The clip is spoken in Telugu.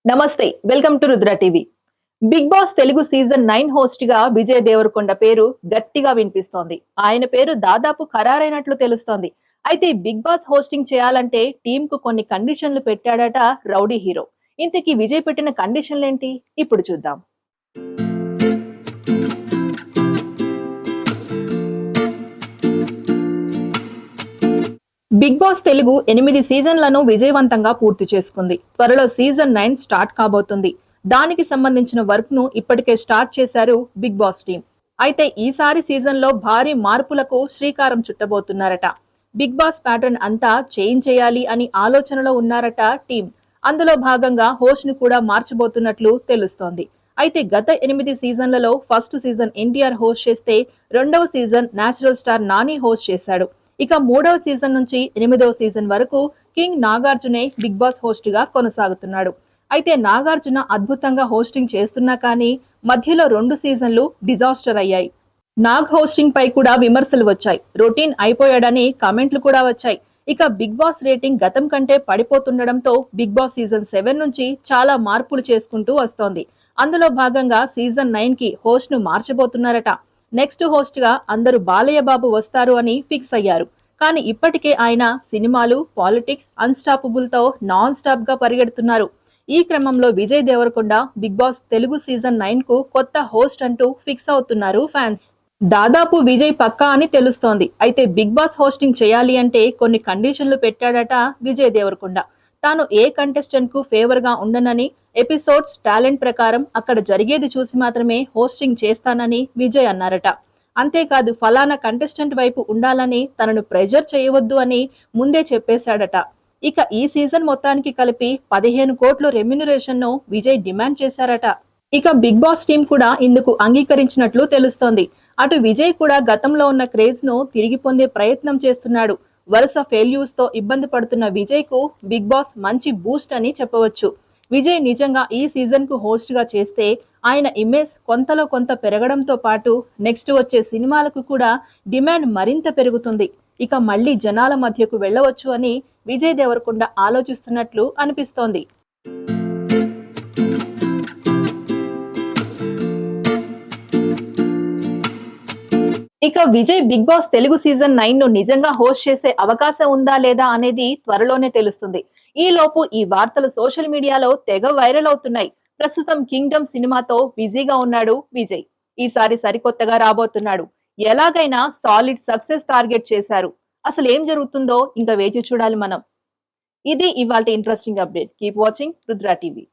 నమస్తే, welcome to Rudra TV. Bigg Boss Telugu season 9 host గా విజయ్ దేవరకొండ పేరు గట్టిగా వినిపిస్తోంది. ఆయన పేరు దాదాపు ఖరారైనట్లు తెలుస్తోంది. అయితే బిగ్ బాస్ హోస్టింగ్ చేయాలంటే టీమ్ కు కొన్ని కండిషన్లు పెట్టాడట రౌడీ హీరో. ఇంతకీ విజయ్ పెట్టిన కండిషన్లేంటి? ఇప్పుడు చూద్దాం. బిగ్ బాస్ తెలుగు 8 సీజన్లను విజయవంతంగా పూర్తి చేసుకుంది. త్వరలో సీజన్ 9 స్టార్ట్ కాబోతుంది. దానికి సంబంధించిన వర్క్ ను ఇప్పటికే స్టార్ట్ చేశారు బిగ్ బాస్ టీం. అయితే ఈసారి సీజన్ లో భారీ మార్పులకు శ్రీకారం చుట్టబోతున్నారట. బిగ్ బాస్ ప్యాటర్న్ అంతా చేంజ్ చేయాలి అని ఆలోచనలో ఉన్నారట టీం. అందులో భాగంగా హోస్ట్ ను కూడా మార్చబోతున్నట్లు తెలుస్తోంది. అయితే గత 8 సీజన్లలో ఫస్ట్ సీజన్ ఎన్టీఆర్ హోస్ట్ చేస్తే రెండవ season natural star Nani host చేశాడు. ఇక మూడవ సీజన్ నుంచి 8వ సీజన్ వరకు కింగ్ నాగార్జునే బిగ్ బాస్ హోస్ట్ గా కొనసాగుతున్నాడు. అయితే నాగార్జున అద్భుతంగా హోస్టింగ్ చేస్తున్నా కానీ మధ్యలో 2 సీజన్లు డిజాస్టర్ అయ్యాయి. నాగ్ హోస్టింగ్ పై కూడా విమర్శలు వచ్చాయి. రొటీన్ అయిపోయాడని కామెంట్లు కూడా వచ్చాయి. ఇక బిగ్ బాస్ రేటింగ్ గతం కంటే పడిపోతుండడంతో బిగ్ బాస్ సీజన్ 7 నుంచి చాలా మార్పులు చేసుకుంటూ వస్తోంది. అందులో భాగంగా సీజన్ 9 కి హోస్ట్ ను మార్చబోతున్నారట. నెక్స్ట్ హోస్ట్ గా అందరూ బాలయ్య బాబు వస్తారు అని ఫిక్స్ అయ్యారు. కానీ ఇప్పటికే ఆయన సినిమాలు, పాలిటిక్స్, అన్స్టాపబుల్ తో నాన్ స్టాప్ గా పరిగెడుతున్నారు. ఈ క్రమంలో Vijay Deverakonda Bigg Boss Telugu season 9 కు కొత్త హోస్ట్ అంటూ ఫిక్స్ అవుతున్నారు ఫ్యాన్స్. దాదాపు విజయ్ పక్కా అని తెలుస్తోంది. అయితే బిగ్ బాస్ హోస్టింగ్ చేయాలి అంటే కొన్ని కండిషన్లు పెట్టాడట విజయ్ దేవరకొండ. తాను ఏ కంటెస్టెంట్ కు ఫేవర్ గా ఉండనని, ఎపిసోడ్స్ టాలెంట్ ప్రకారం అక్కడ జరిగేది చూసి మాత్రమే హోస్టింగ్ చేస్తానని విజయ్ అన్నారట. అంతేకాదు ఫలానా కంటెస్టెంట్ వైపు ఉండాలని తనను ప్రెజర్ చేయవద్దు అని ముందే చెప్పేశాడట. ఇక ఈ సీజన్ మొత్తానికి కలిపి 15 కోట్ల రెమ్యునరేషన్ ను విజయ్ డిమాండ్ చేశారట. ఇక బిగ్ బాస్ టీం కూడా ఇందుకు అంగీకరించినట్లు తెలుస్తోంది. అటు విజయ్ కూడా గతంలో ఉన్న క్రేజ్ ను తిరిగి పొందే ప్రయత్నం చేస్తున్నాడు. వరుస ఫెయిల్యూర్స్ తో ఇబ్బంది పడుతున్న విజయ్ కు బిగ్ బాస్ మంచి బూస్ట్ అని చెప్పవచ్చు. విజయ్ నిజంగా ఈ సీజన్ కు హోస్ట్ గా చేస్తే ఆయన ఇమేజ్ కొంతలో కొంత పెరగడంతో పాటు నెక్స్ట్ వచ్చే సినిమాలకు కూడా డిమాండ్ మరింత పెరుగుతుంది. ఇక మళ్లీ జనాల మధ్యకు వెళ్ళవచ్చు అని విజయ్ దేవరకొండ ఆలోచిస్తున్నట్లు అనిపిస్తోంది. ఇక Vijay Bigg Boss Telugu season 9 ను నిజంగా హోస్ట్ చేసే అవకాశం ఉందా లేదా అనేది త్వరలోనే తెలుస్తుంది. ఈ లోపు ఈ వార్తలు సోషల్ మీడియాలో తెగ వైరల్ అవుతున్నాయి. ప్రస్తుతం కింగ్డమ్ సినిమాతో బిజీగా ఉన్నాడు విజయ్. ఈసారి సరికొత్తగా రాబోతున్నాడు. ఎలాగైనా సాలిడ్ సక్సెస్ టార్గెట్ చేశారు. అసలు ఏం జరుగుతుందో ఇంకా వేచి చూడాలి మనం. ఇది ఇవాల్టి interesting update. Keep watching Rudra TV.